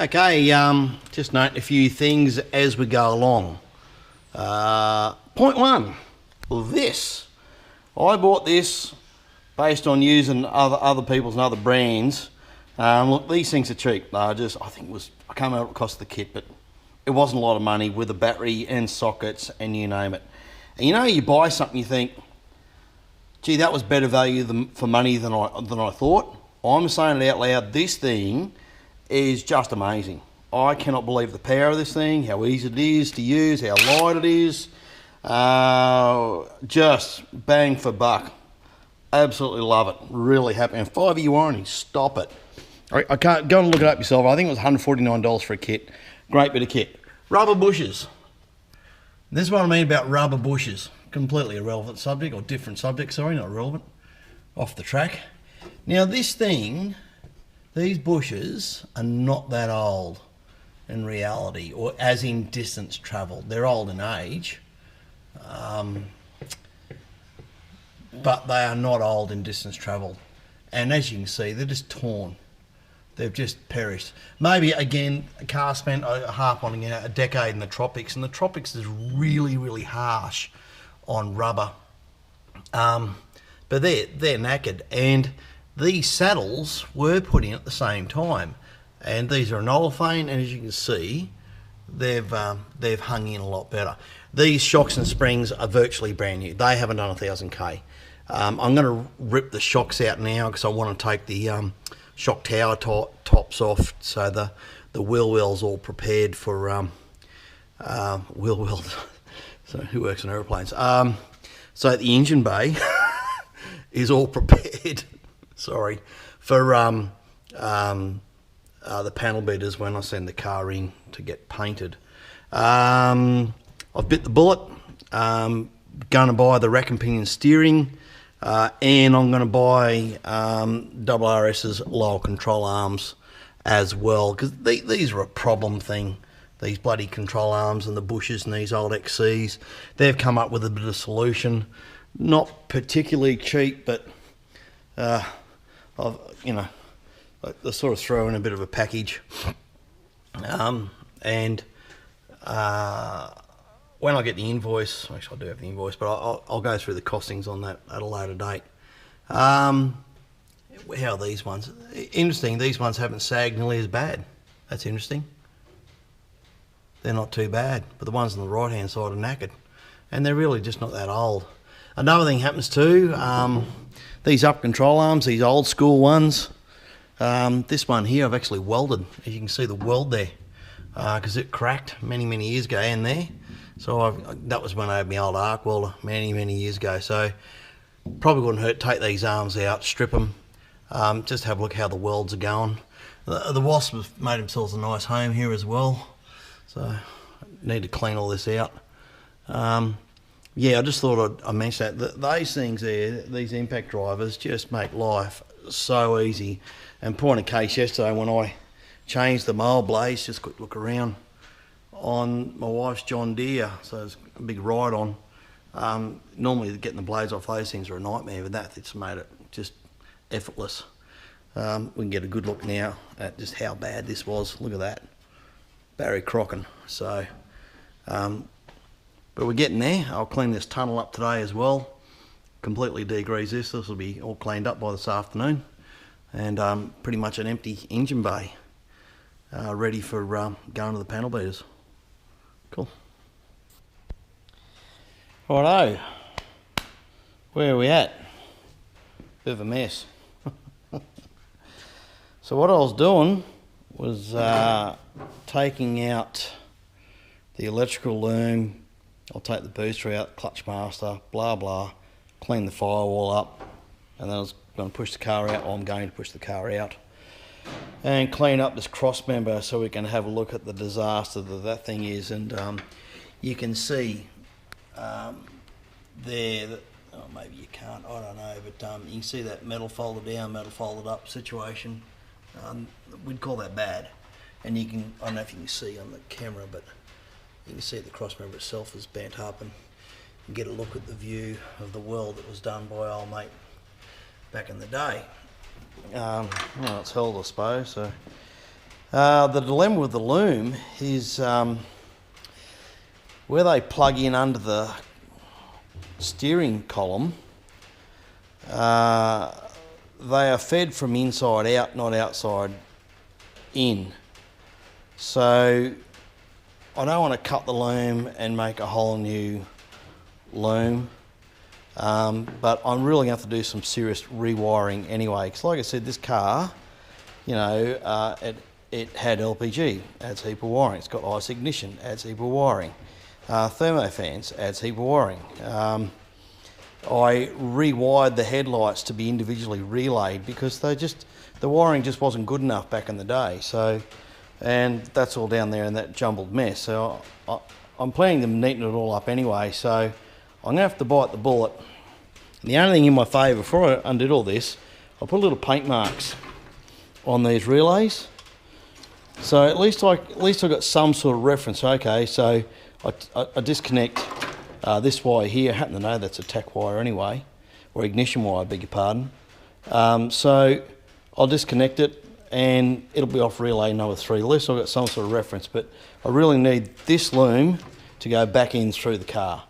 Okay, just note a few things as we go along. Point one, well, this. I bought this based on using other people's and other brands. Look, these things are cheap. I think it was, I can't remember what it cost the kit, but it wasn't a lot of money with a battery and sockets and you name it. And you know, you buy something, you think, gee, that was better value for money than I thought. I'm saying it out loud, this thing is just amazing. I cannot believe the power of this thing, how easy it is to use, how light it is. Just bang for buck. Absolutely love it. Really happy. And 5-year warranty, stop it. I can't go and look it up yourself. I think it was $149 for a kit. Great bit of kit. Rubber bushes. This is what I mean about rubber bushes. Completely irrelevant subject, or different subject, sorry, not relevant. Off the track. Now this thing, these bushes are not that old in reality, or as in distance travelled. They're old in age, but they are not old in distance travelled. And as you can see, they're just torn. They've just perished. Maybe, again, a car spent a decade in the tropics, and the tropics is really, really harsh on rubber. But they're knackered, and these saddles were put in at the same time. And these are an olefane, and as you can see, they've hung in a lot better. These shocks and springs are virtually brand new. They haven't done 1,000k. I'm going to rip the shocks out now because I want to take the shock tower tops off, so the wheel well's all prepared for wheel well. So who works on airplanes? So the engine bay is all prepared. Sorry for the panel beaters when I send the car in to get painted. I've bit the bullet. Going to buy the rack and pinion steering. And I'm going to buy RRS's lower control arms as well, because these are a problem thing, these bloody control arms and the bushes and these old XCs. They've come up with a bit of a solution, not particularly cheap, but they're sort of throw in a bit of a package. When I get the invoice, actually I do have the invoice, but I'll go through the costings on that at a later date. How are these ones? Interesting, these ones haven't sagged nearly as bad. That's interesting. They're not too bad, but the ones on the right hand side are knackered. And they're really just not that old. Another thing happens too, these up control arms, these old school ones, this one here I've actually welded. As you can see the weld there, because it cracked many years ago in there. So that was when I had my old arc welder many years ago. So probably wouldn't hurt, take these arms out, strip them, just have a look how the welds are going. The wasps have made themselves a nice home here as well. So I need to clean all this out. Yeah, I just thought I'd mention that. These things there, these impact drivers, just make life so easy. And point of case yesterday when I changed the mold blades, just quick look around, on my wife's John Deere, so it's a big ride on. Normally getting the blades off those things are a nightmare, but it's made it just effortless. We can get a good look now at just how bad this was. Look at that, Barry Crocken. So, but we're getting there. I'll clean this tunnel up today as well. Completely degrease this. This will be all cleaned up by this afternoon, and pretty much an empty engine bay, ready for going to the panel beaters. Cool. Righto, where are we at? Bit of a mess. So what I was doing was taking out the electrical loom. I'll take the booster out, clutch master, blah blah, clean the firewall up, and then I was going to push the car out, or I'm going to push the car out, and clean up this cross member so we can have a look at the disaster that thing is. And you can see there that, oh, maybe you can't, I don't know, but you can see that metal folded down, metal folded up situation. We'd call that bad. And you can, I don't know if you can see on the camera, but you can see the cross member itself is bent up, and you get a look at the view of the weld that was done by old mate back in the day. Well, it's held, I suppose, so The dilemma with the loom is where they plug in under the steering column, they are fed from inside out, not outside in. So I don't want to cut the loom and make a whole new loom, but I'm really going to have to do some serious rewiring anyway, because like I said, this car, you know, it had LPG, adds heap of wiring. It's got ICE ignition, adds heap of wiring. Thermofans, adds heap of wiring. I rewired the headlights to be individually relayed because the wiring just wasn't good enough back in the day. So, and that's all down there in that jumbled mess. So I'm planning to neaten it all up anyway. So I'm gonna have to bite the bullet. And the only thing in my favour, before I undid all this, I put little paint marks on these relays. So at least I got some sort of reference. Okay, so I disconnect this wire here. I happen to know that's a tack wire anyway, or ignition wire, I beg your pardon. So I'll disconnect it and it'll be off relay number 3. At least I've got some sort of reference, but I really need this loom to go back in through the car.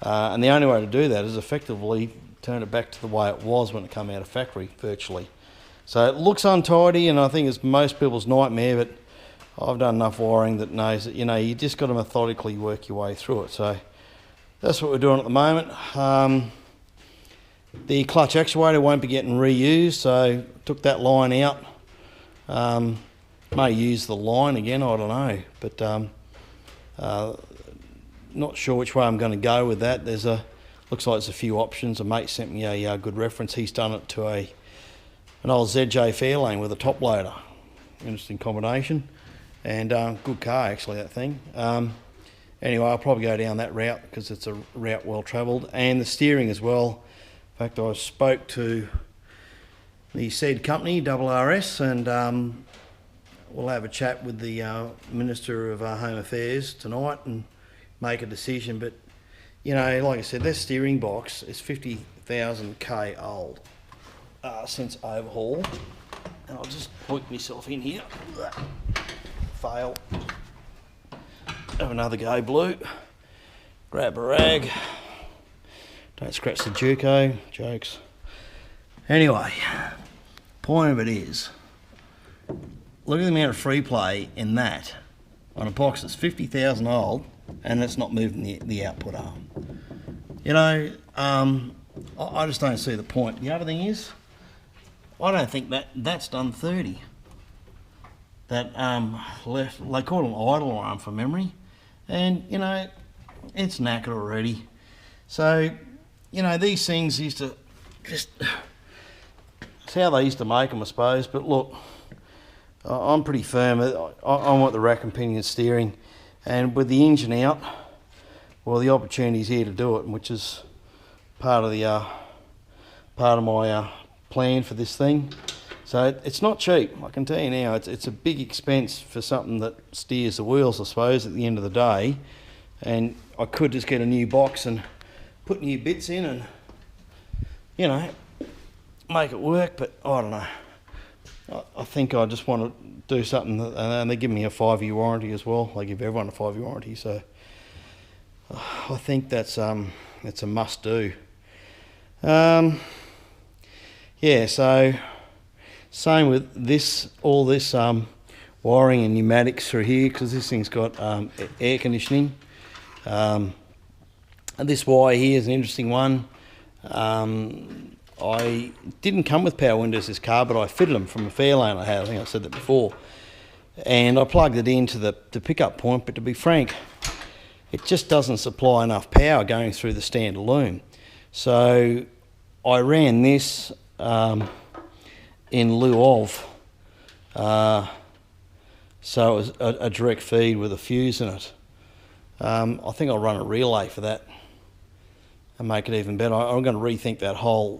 And the only way to do that is effectively turn it back to the way it was when it came out of factory, virtually. So it looks untidy, and I think it's most people's nightmare, but I've done enough wiring that knows that, you know, you just got to methodically work your way through it. So that's what we're doing at the moment. The clutch actuator won't be getting reused, so took that line out. May use the line again, I don't know, but not sure which way I'm going to go with that. Looks like there's a few options. A mate sent me a good reference. He's done it to an old ZJ Fairlane with a top loader. Interesting combination. And good car actually, that thing. Anyway, I'll probably go down that route because it's a route well travelled. And the steering as well. In fact, I spoke to the said company, RRS, and we'll have a chat with the Minister of Home Affairs tonight and make a decision. But, you know, like I said, this steering box is 50,000 K old since overhaul. And I'll just point myself in here. Fail. Have another go, Blue. Grab a rag. Don't scratch the Juco. Jokes. Anyway, point of it is, look at the amount of free play in that on a box that's 50,000 old and it's not moving the output arm. You know, I just don't see the point. The other thing is, I don't think that's done 30. That left, they call it an idle arm from memory, and you know, it's knackered already. So, you know, these things used to just, it's how they used to make them, I suppose. But look, I'm pretty firm. I want the rack and pinion steering, and with the engine out, well, the opportunity's here to do it, which is part of my plan for this thing. So it's not cheap, I can tell you now. It's a big expense for something that steers the wheels, I suppose, at the end of the day. And I could just get a new box and put new bits in and, you know, make it work, but I don't know. I think I just want to do something, and they give me a 5-year warranty as well. They give everyone a 5-year warranty, so I think it's a must do. Yeah, so same with this, all this wiring and pneumatics through here, because this thing's got air conditioning. And this wire here is an interesting one. I didn't come with power windows this car, but I fitted them from a Fairlane I had. I think I said that before. And I plugged it into the pickup point, but to be frank, it just doesn't supply enough power going through the standard loom. So I ran this in lieu of, so it was a direct feed with a fuse in it. I think I'll run a relay for that and make it even better. I'm going to rethink that whole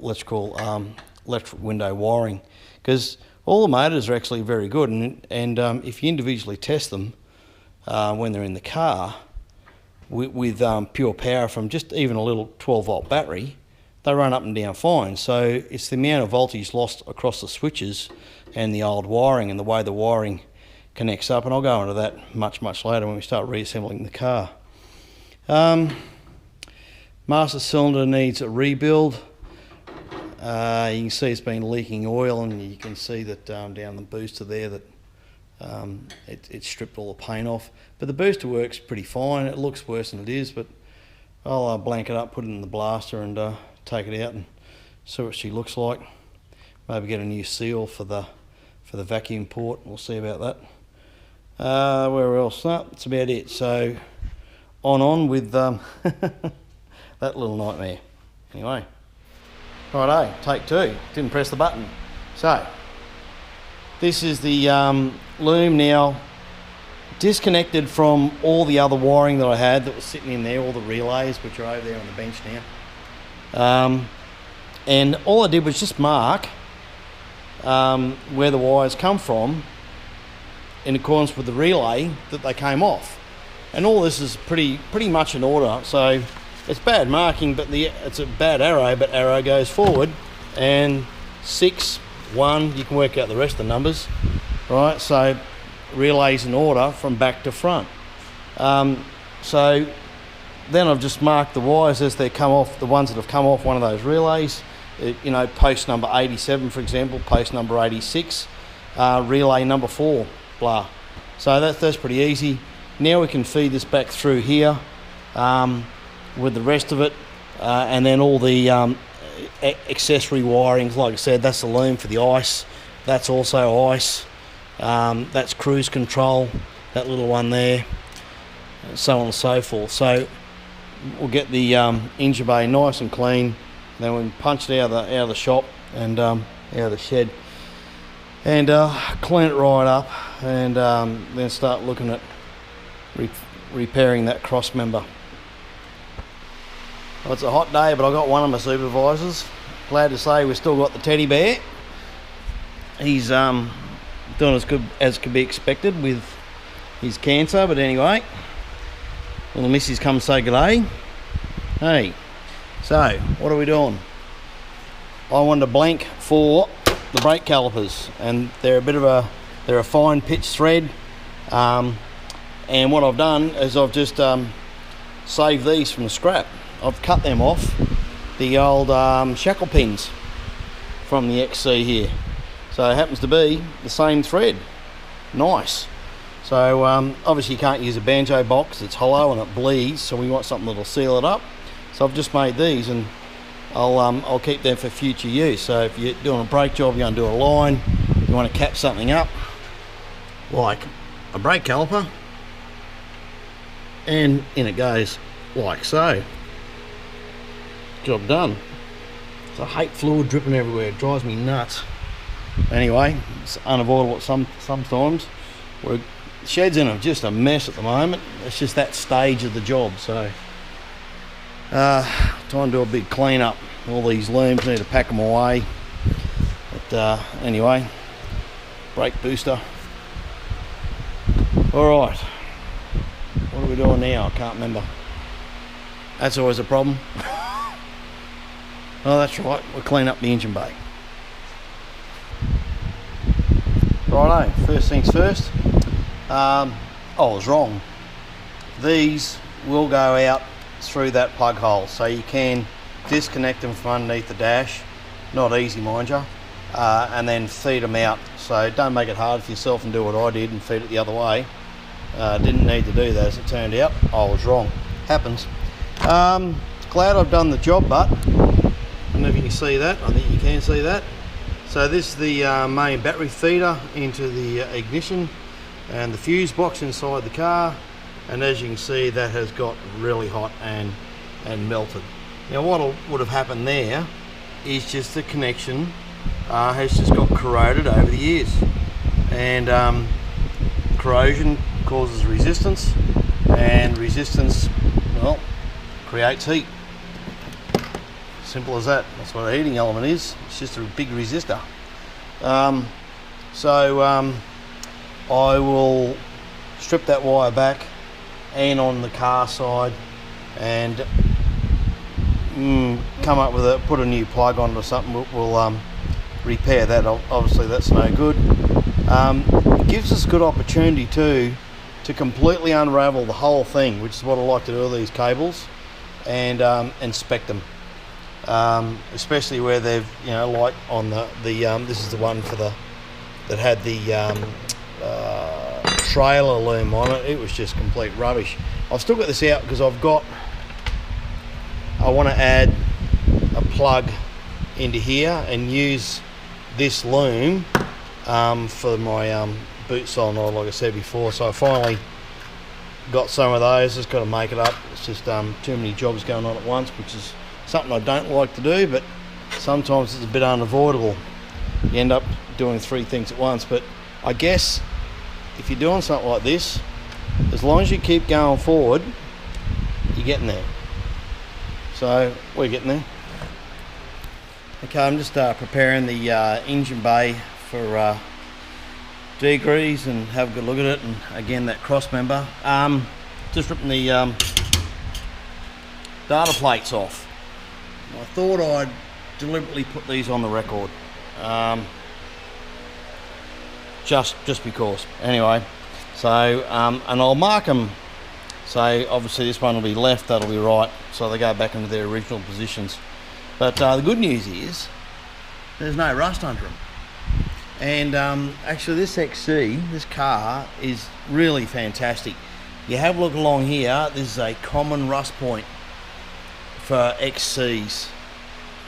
electric window wiring, because all the motors are actually very good, and if you individually test them when they're in the car with pure power from just even a little 12-volt battery, they run up and down fine. So it's the amount of voltage lost across the switches and the old wiring and the way the wiring connects up, and I'll go into that much later when we start reassembling the car. Master cylinder needs a rebuild. You can see it's been leaking oil, and you can see that down the booster there that it stripped all the paint off. But the booster works pretty fine. It looks worse than it is, but I'll blank it up, put it in the blaster, and take it out and see what she looks like. Maybe get a new seal for the vacuum port. We'll see about that. Where else? No, that's about it. So on with that little nightmare. Anyway, righto, take two. Didn't press the button. So this is the loom now, disconnected from all the other wiring that I had that was sitting in there, all the relays, which are over there on the bench now. And all I did was just mark where the wires come from in accordance with the relay that they came off. And all this is pretty much in order. So it's bad marking, but it's a bad arrow, but arrow goes forward, and 6, 1, you can work out the rest of the numbers, right? So relays in order from back to front. So then I've just marked the wires as they come off, the ones that have come off one of those relays. You know, post number 87, for example, post number 86, relay number 4, blah. So that's pretty easy. Now we can feed this back through here with the rest of it, and then all the accessory wirings. Like I said, that's the loom for the ice. That's also ice. That's cruise control, that little one there, and so on and so forth. So we'll get the engine bay nice and clean. Then we can punch it out of the shop and out of the shed, and clean it right up, and then start looking at repairing that cross member. Well, it's a hot day, but I got one of my supervisors. Glad to say we've still got the teddy bear. He's doing as good as could be expected with his cancer, but anyway, little missus come say good day. Hey. So, what are we doing? I wanted to blank for the brake calipers, and they're a fine pitch thread. And what I've done is I've just saved these from the scrap. I've cut them off the old shackle pins from the XC here. So it happens to be the same thread. Nice. So obviously you can't use a banjo box, it's hollow and it bleeds, so we want something that'll seal it up. So I've just made these, and I'll keep them for future use. So if you're doing a brake job, you're going to do a line, you want to cap something up, like a brake caliper, and in it goes like so. Job done. So I hate fluid dripping everywhere, it drives me nuts. Anyway, it's unavoidable sometimes. The shed's in just a mess at the moment. It's just that stage of the job, so trying to do a big clean up. All these looms, need to pack them away. But anyway, brake booster. Alright, what are we doing now? I can't remember. That's always a problem. Oh, that's right, we'll clean up the engine bay. Righto, first things first. I was wrong. These will go out through that plug hole, so you can disconnect them from underneath the dash. Not easy, mind you. And then feed them out. So don't make it hard for yourself and do what I did and feed it the other way. Didn't need to do that, as it turned out. I was wrong. Happens. Glad I've done the job, but I don't know if you can see that. I think you can see that. So this is the main battery feeder into the ignition and the fuse box inside the car, and as you can see, that has got really hot and melted. Now what would have happened there is just the connection has just got corroded over the years, and corrosion causes resistance, and resistance, well, creates heat. Simple as that. That's what a heating element is. It's just a big resistor. I will strip that wire back and on the car side, and come up with put a new plug on it or something. We'll repair that. Obviously that's no good. It gives us good opportunity too to completely unravel the whole thing, which is what I like to do with these cables, and inspect them, especially where they've, you know, like on the this is the one for the that had the trailer loom on it. It was just complete rubbish. I've still got this out because I want to add a plug into here and use this loom for my boot solenoid, like I said before. So I finally got some of those. Just got to make it up. It's just too many jobs going on at once, which is something I don't like to do, but sometimes it's a bit unavoidable. You end up doing 3 things at once. But I guess if you're doing something like this, as long as you keep going forward, you're getting there. So we're getting there. Okay, I'm just preparing the engine bay for degrease and have a good look at it. And again, that cross member. Just ripping the data plates off. I thought I'd deliberately put these on the record, just because. Anyway, so and I'll mark them. So obviously this one will be left, that'll be right. So they go back into their original positions. But the good news is there's no rust under them. And actually this XC, this car, is really fantastic. You have a look along here, this is a common rust point for XCs.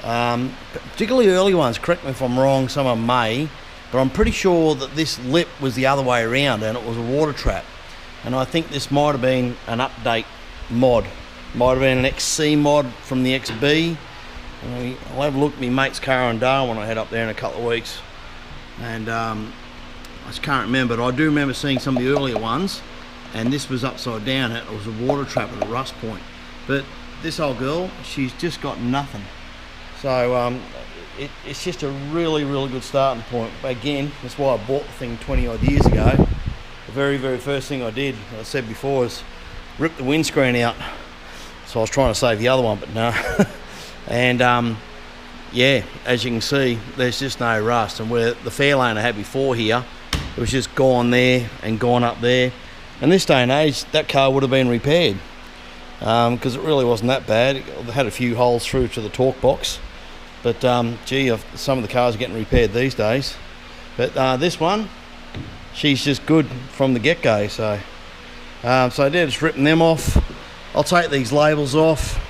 Particularly early ones, correct me if I'm wrong, some of them may, but I'm pretty sure that this lip was the other way around and it was a water trap. And I think this might have been an update mod. Might have been an XC mod from the XB. I'll have a look at my mate's car in Darwin when I head up there in a couple of weeks. And I just can't remember, but I do remember seeing some of the earlier ones, and this was upside down. It was a water trap at a rust point. But this old girl, she's just got nothing. So it's just a really good starting point. But again, that's why I bought the thing 20 odd years ago. The very first thing I did, as I said before, is rip the windscreen out. So I was trying to save the other one, but no. And yeah, as you can see, there's just no rust. And where the Fairlane I had before here, it was just gone there and gone up there. And this day and age, that car would have been repaired, because it really wasn't that bad. It had a few holes through to the torque box, but gee, some of the cars are getting repaired these days. But this one, she's just good from the get-go. So so I did just ripping them off. I'll take these labels off.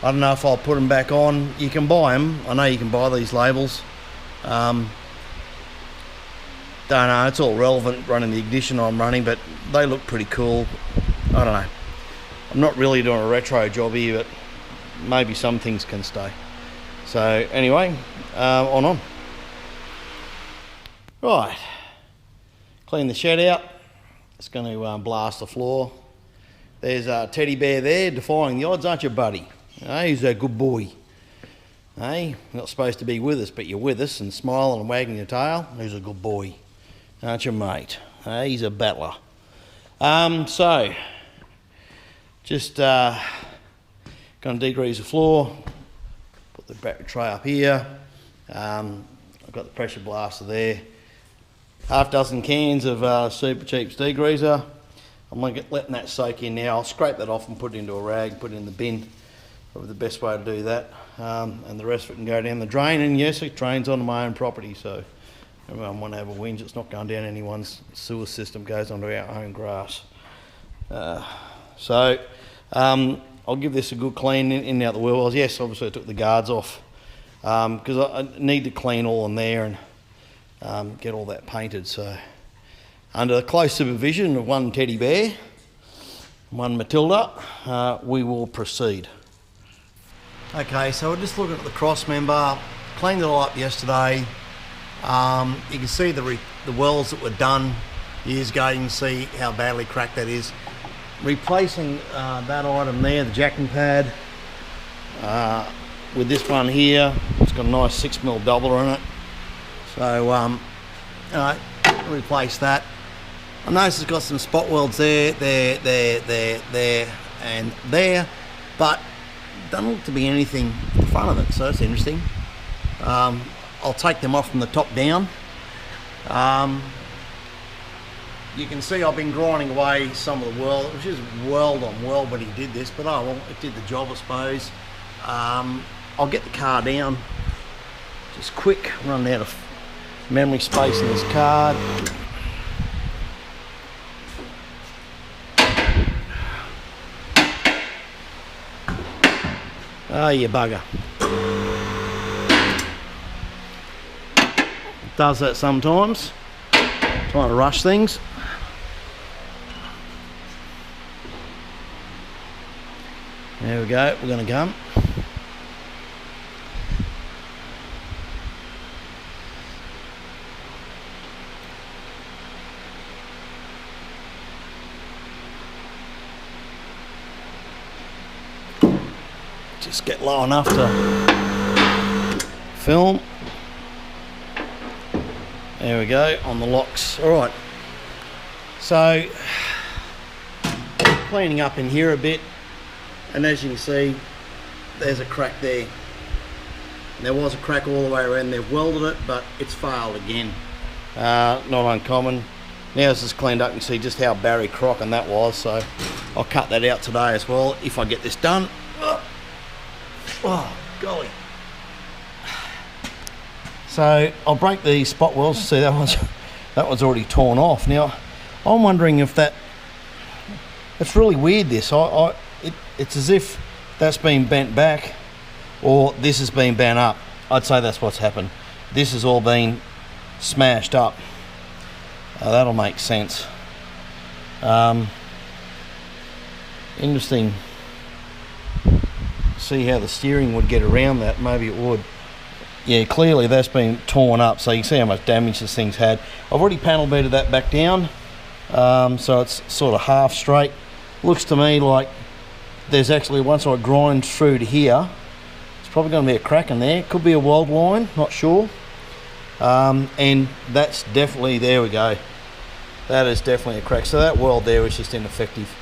I don't know if I'll put them back on. You can buy them. I know you can buy these labels. Don't know, it's all relevant running the ignition I'm running, but they look pretty cool. I don't know. I'm not really doing a retro job here, but maybe some things can stay. So anyway, on. Right, clean the shed out. It's going to blast the floor. There's a teddy bear there, defying the odds, aren't you, buddy? Hey, he's a good boy. Hey, not supposed to be with us, but you're with us and smiling and wagging your tail. He's a good boy, aren't you, mate? Hey, he's a battler. So, just going to degrease the floor, put the battery tray up here. I've got the pressure blaster there. Half dozen cans of Super Cheap's degreaser. I'm letting that soak in now. I'll scrape that off and put it into a rag, put it in the bin. Probably the best way to do that. And the rest of it can go down the drain. And yes, it drains onto my own property, so everyone want to have a whinge. It's not going down anyone's sewer system, it goes onto our own grass. So I'll give this a good clean in and out the wheel wells. Yes, obviously I took the guards off because I need to clean all in there and get all that painted. So under close supervision of one teddy bear, one Matilda, we will proceed. Okay, so we're just looking at the cross member. Cleaned it all up yesterday. You can see the wells that were done years ago. You can see how badly cracked that is. Replacing that item there, the jacking pad, with this one here. It's got a nice 6mm doubler in it. So, replace that. I noticed it's got some spot welds there, and there, but doesn't look to be anything at the front of it, so that's interesting. I I'll take them off from the top down. You can see I've been grinding away some of the weld. It was just weld on weld when he did this, but oh well, it did the job, I suppose. I'll get the car down just quick, running out of memory space in this card. Oh, you bugger. It does that sometimes, trying to rush things. There we go, we're going to come. Just get low enough to film. There we go, on the locks. Alright, so cleaning up in here a bit, and as you can see, there's a crack there. There was a crack all the way around. They've welded it, but it's failed again. Not uncommon. Now it's just cleaned up, you can see just how Barry Crockin' that was, so I'll cut that out today as well if I get this done. Oh, golly. So I'll break the spot welds. See, that one's already torn off. Now I'm wondering if it's really weird, this. It's as if that's been bent back or this has been bent up. I'd say that's what's happened. This has all been smashed up. That'll make sense. Interesting. See how the steering would get around that. Maybe it would. Yeah, clearly that's been torn up, so you can see how much damage this thing's had. I've already panel beated that back down, so it's sort of half straight. Looks to me like there's actually, once I grind through to here, it's probably going to be a crack in there. Could be a weld line, not sure. And that's definitely, there we go. That is definitely a crack. So that weld there is just ineffective.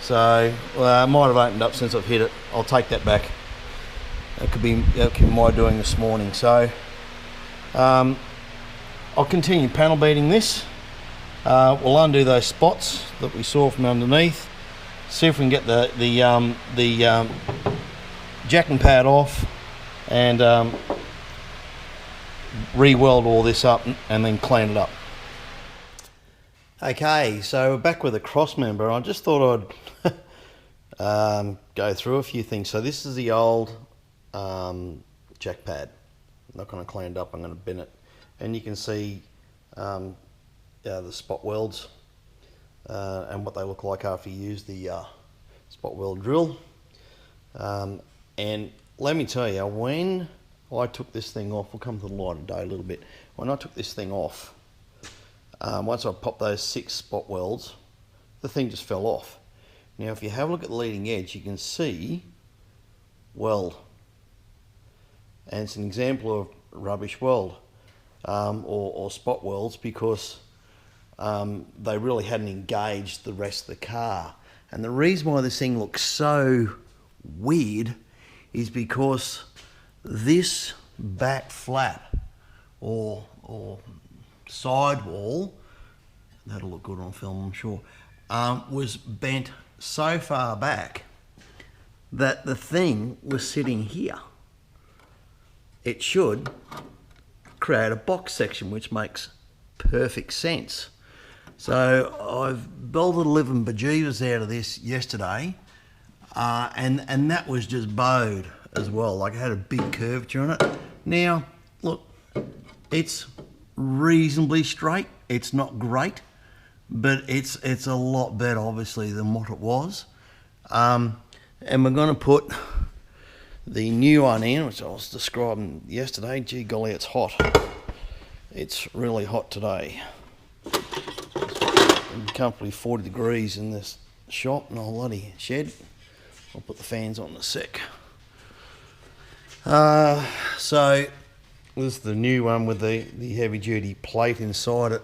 So I might have opened up since I've hit it. I'll take that back. That could be my doing this morning. So I'll continue panel beating this. We'll undo those spots that we saw from underneath. See if we can get the jacking pad off and re-weld all this up and then clean it up. Okay, so we're back with a cross member. I just thought I'd go through a few things. So this is the old jack pad. I'm not going to clean it up, I'm going to bin it. And you can see the spot welds and what they look like after you use the spot weld drill. And let me tell you, when I took this thing off, we'll come to the light of day a little bit. When I took this thing off, once I popped those 6 spot welds, the thing just fell off. Now if you have a look at the leading edge, you can see weld, and it's an example of rubbish weld or spot welds, because they really hadn't engaged the rest of the car. And the reason why this thing looks so weird is because this back flap or sidewall, that'll look good on film I'm sure, was bent so far back that the thing was sitting here. It should create a box section, which makes perfect sense. So I've belted 11 bejeebers out of this yesterday, and that was just bowed as well. Like, it had a big curvature on it. Now look, it's reasonably straight. It's not great, but it's a lot better obviously than what it was. And we're going to put the new one in, which I was describing yesterday. Gee golly, it's hot. It's really hot today. It's comfortably 40 degrees in this shop, no bloody shed. I'll put the fans on in a sec. So this is the new one with the heavy duty plate inside it.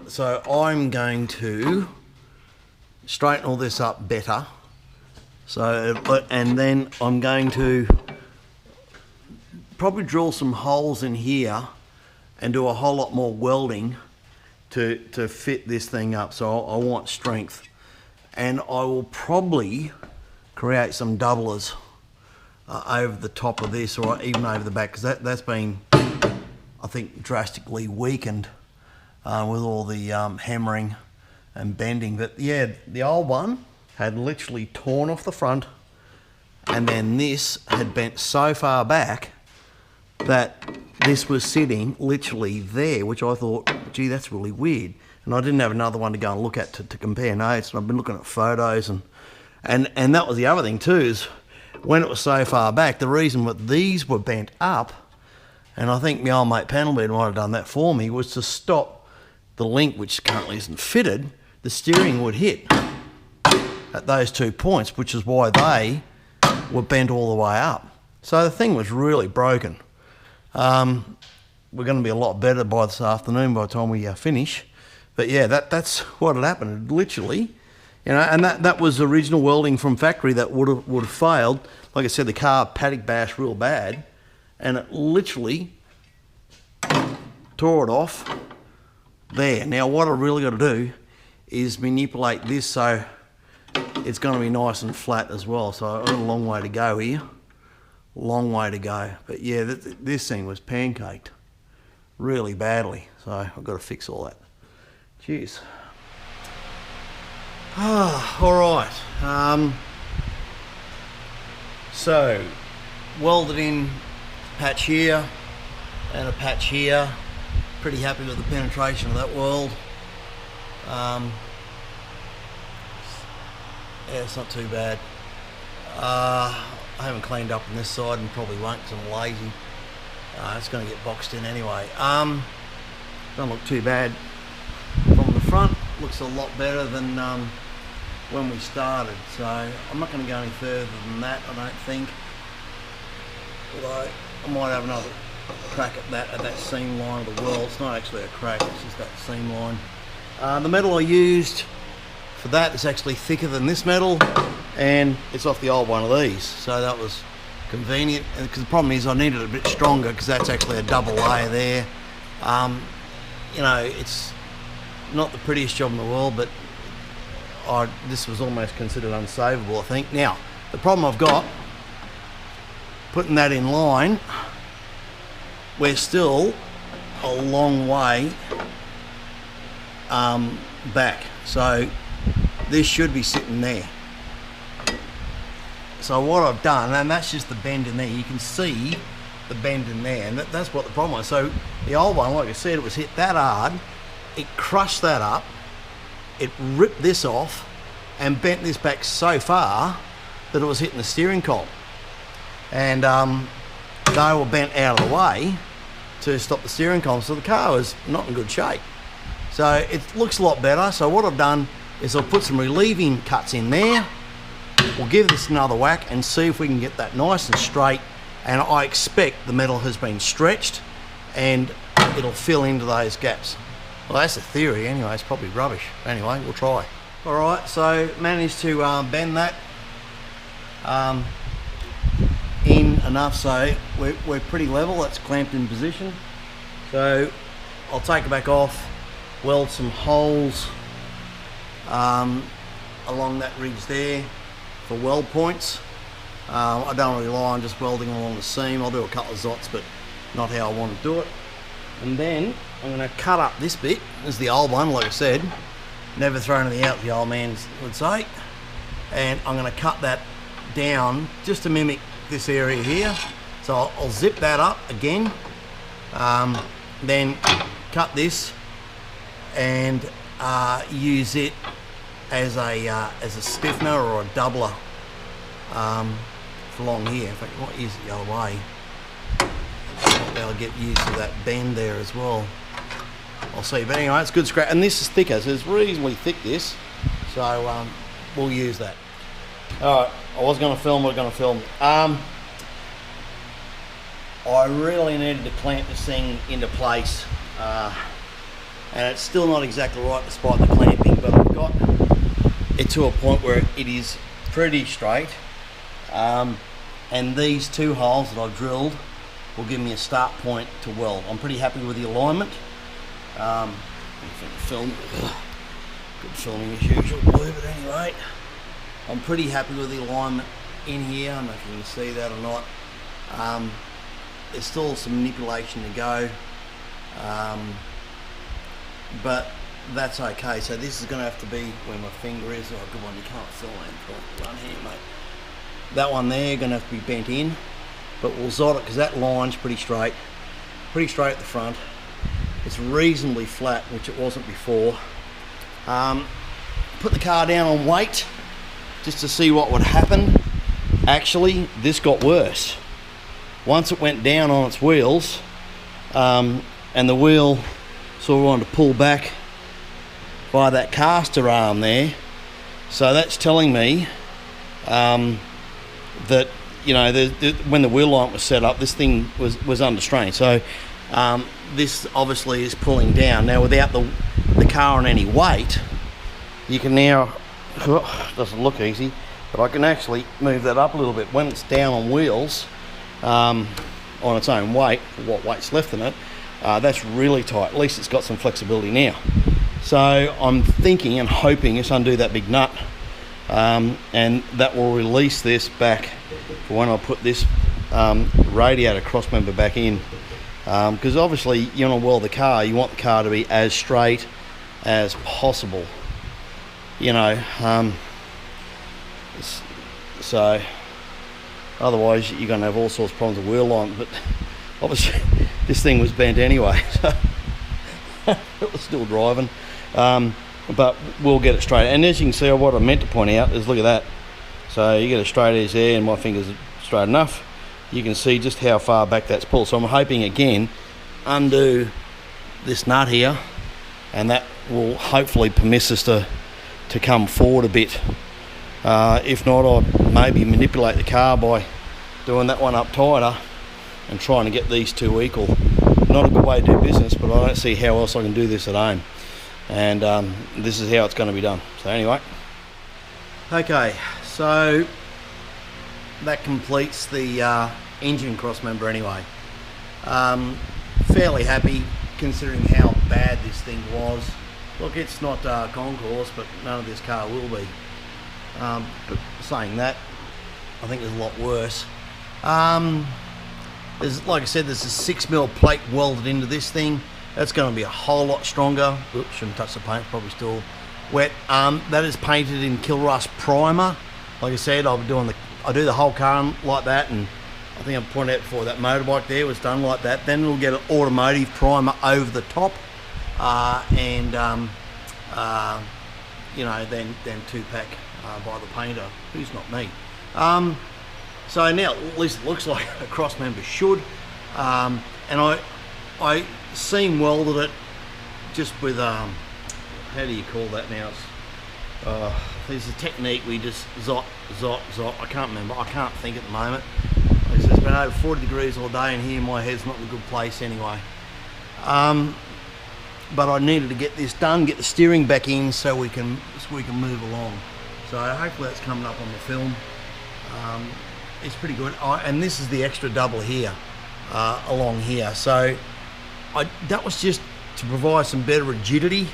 So I'm going to straighten all this up better. So, and then I'm going to probably drill some holes in here and do a whole lot more welding to fit this thing up. So I want strength, and I will probably create some doublers over the top of this, or even over the back, because that's been, I think, drastically weakened with all the hammering and bending. But yeah, the old one had literally torn off the front, and then this had bent so far back that this was sitting literally there, which I thought, gee, that's really weird. And I didn't have another one to go and look at to compare notes, and I've been looking at photos, and that was the other thing too, is when it was so far back, the reason that these were bent up, and I think my old mate Panelbed might have done that for me, was to stop the link, which currently isn't fitted, the steering would hit at those 2 points, which is why they were bent all the way up. So the thing was really broken. We're going to be a lot better by this afternoon by the time we finish. But yeah, that's what had happened. Literally, you know, and that was original welding from factory that would have failed. Like I said, the car paddock bashed real bad, and it literally tore it off there. Now what I really got to do is manipulate this so it's going to be nice and flat as well. So I've got a long way to go here. Long way to go. But yeah, this thing was pancaked really badly. So I've got to fix all that. Cheers. Alright. So, welded in patch here and a patch here. Pretty happy with the penetration of that weld. Yeah, it's not too bad. I haven't cleaned up on this side and probably won't because I'm lazy. It's going to get boxed in anyway. Don't look too bad from the front. Looks a lot better than when we started. So I'm not going to go any further than that, I don't think. Although I might have another crack at that seam line of the weld. It's not actually a crack, it's just that seam line. The metal I used for that is actually thicker than this metal, and it's off the old one of these, so that was convenient. Because the problem is I needed it a bit stronger, because that's actually a double layer there. You know, it's not the prettiest job in the world, but this was almost considered unsavable, I think. Now the problem I've got putting that in line, we're still a long way back, so this should be sitting there. So what I've done, and that's just the bend in there, you can see the bend in there, and that's what the problem was. So the old one, like I said, it was hit that hard, it crushed that up, it ripped this off and bent this back so far that it was hitting the steering column, and they were bent out of the way to stop the steering column, so the car was not in good shape. So it looks a lot better. So what I've done is I'll put some relieving cuts in there. We'll give this another whack and see if we can get that nice and straight, and I expect the metal has been stretched and it'll fill into those gaps. Well, that's a theory anyway, it's probably rubbish. Anyway, we'll try. Alright, so managed to bend that in enough so we're pretty level. That's clamped in position. So I'll take it back off, weld some holes along that ridge there for weld points. I don't rely on just welding along the seam. I'll do a couple of zots, but not how I want to do it. And then I'm going to cut up this bit. This is the old one, like I said. Never throw anything out, the old man would say. And I'm going to cut that down just to mimic this area here. So I'll zip that up again. Then cut this and use it as a stiffener or a doubler for along here. In fact, I might use it the other way. I'll get used to that bend there as well. I'll see, but anyway, it's good scrap, and this is thicker, so it's reasonably thick, this, so we'll use that. Alright, I was going to film, I really needed to clamp this thing into place, and it's still not exactly right despite the clamping, but I've got it to a point where it is pretty straight, and these two holes that I've drilled will give me a start point to weld. I'm pretty happy with the alignment. Film, good filming as usual, blue, but anyway, I'm pretty happy with the alignment in here. I don't know if you can see that or not. There's still some manipulation to go, but that's okay. So this is going to have to be where my finger is. Oh, good one, you can't film it. Run here, mate. That one there going to have to be bent in, but we'll zod it because that line's pretty straight at the front. It's reasonably flat, which it wasn't before. Put the car down on weight just to see what would happen. Actually, this got worse. Once it went down on its wheels, and the wheel sort of wanted to pull back by that caster arm there. So that's telling me that, you know, when the wheel line was set up, this thing was under strain. So this obviously is pulling down. Now without the car on any weight, you can now, doesn't look easy, but I can actually move that up a little bit. When it's down on wheels, on its own weight, what weight's left in it, that's really tight. At least it's got some flexibility now. So I'm thinking and hoping it's undo that big nut, and that will release this back for when I put this radiator cross member back in. Because obviously you want to weld the car, you want the car to be as straight as possible, you know, so otherwise you're going to have all sorts of problems with wheel line. But obviously this thing was bent anyway, so it was still driving, but we'll get it straight. And as you can see, what I meant to point out is, look at that. So you get a straight edge there and my finger's straight enough. You can see just how far back that's pulled. So I'm hoping again undo this nut here, and that will hopefully permit us to come forward a bit. If not, I'll maybe manipulate the car by doing that one up tighter and trying to get these two equal. Not a good way to do business, but I don't see how else I can do this at home. And this is how it's going to be done. So anyway, okay, so that completes the engine cross member anyway. Fairly happy considering how bad this thing was. Look, it's not concourse, but none of this car will be. But saying that, I think there's a lot worse. There's, like I said, there's a 6mm plate welded into this thing. That's going to be a whole lot stronger. Oops, shouldn't touch the paint, probably still wet. That is painted in Kill Rust primer. Like I said, I do the whole car like that, and I think I pointed out before, that motorbike there was done like that. Then it'll get an automotive primer over the top, and you know, then 2-pack by the painter, who's not me. So now at least it looks like a cross member should, and I seam welded it just with how do you call that now? There's a technique we just zot. I can't remember. I can't think at the moment. It's been over 40 degrees all day, and here my head's not in a good place anyway. But I needed to get this done, get the steering back in, so we can move along. So hopefully that's coming up on the film. It's pretty good. And this is the extra double here, along here. So that was just to provide some better rigidity,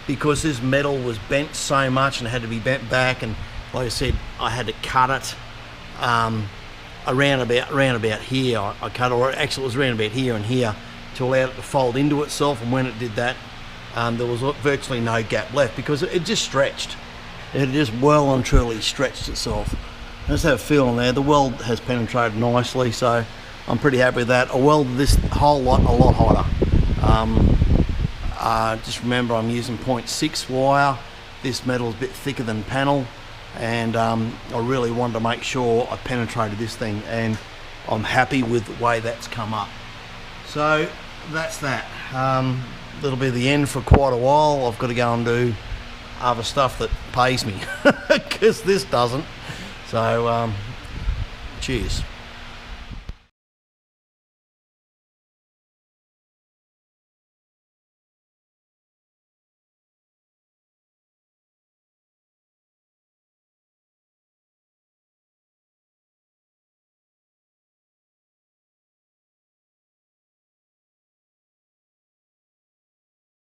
because this metal was bent so much and it had to be bent back, and like I said, I had to cut it around about here. I cut it, or actually it was around about here and here, to allow it to fold into itself. And when it did that, there was virtually no gap left, because it just stretched. It had just well and truly stretched itself. Let's have a feel on there. The weld has penetrated nicely, so I'm pretty happy with that. I welded this whole lot a lot hotter. Just remember, I'm using 0.6 wire. This metal is a bit thicker than panel, and I really wanted to make sure I penetrated this thing, and I'm happy with the way that's come up. So that's that. That'll be the end for quite a while. I've got to go and do other stuff that pays me, because this doesn't. So cheers.